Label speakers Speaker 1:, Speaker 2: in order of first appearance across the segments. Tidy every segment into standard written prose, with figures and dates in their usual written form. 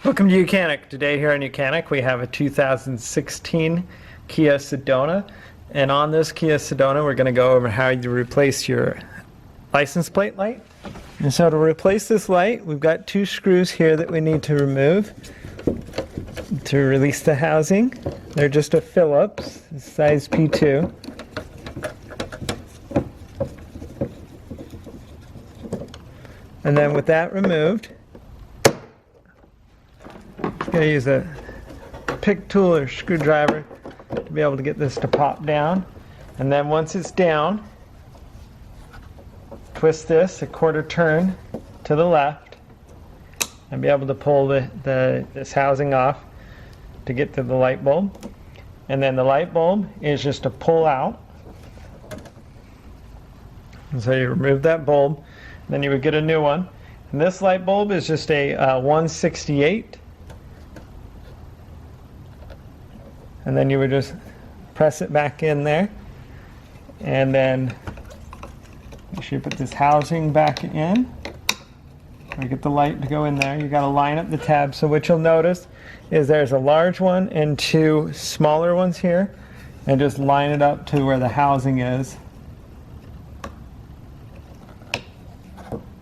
Speaker 1: Welcome to YOUCANIC. Today here on YOUCANIC we have a 2016 Kia Sedona, and on this Kia Sedona we're going to go over how you replace your license plate light. And so to replace this light, we've got two screws here that we need to remove to release the housing. They're just a Phillips, size P2. And then with that removed, I'm going to use a pick tool or screwdriver to be able to get this to pop down. And then once it's down, twist this a quarter turn to the left and be able to pull this housing off to get to the light bulb. And then the light bulb is just a pull out. And so you remove that bulb, then you would get a new one. And this light bulb is just a 1/68. And then you would just press it back in there, and then you should put this housing back in. Or get the light to go in there. You got to line up the tabs. So what you'll notice is there's a large one and two smaller ones here, and just line it up to where the housing is.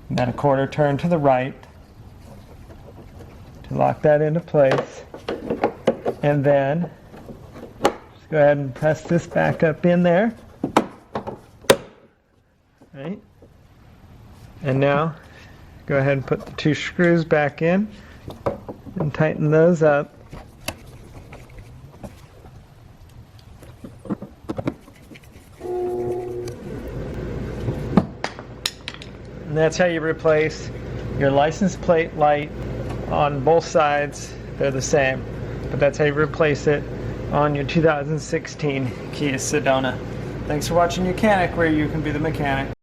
Speaker 1: And then a quarter turn to the right to lock that into place, and then go ahead and press this back up in there. Right. And now go ahead and put the two screws back in and tighten those up. And that's how you replace your license plate light on both sides. They're the same, but that's how you replace it on your 2016 Kia Sedona. Thanks for watching YOUCANIC, where you can be the mechanic.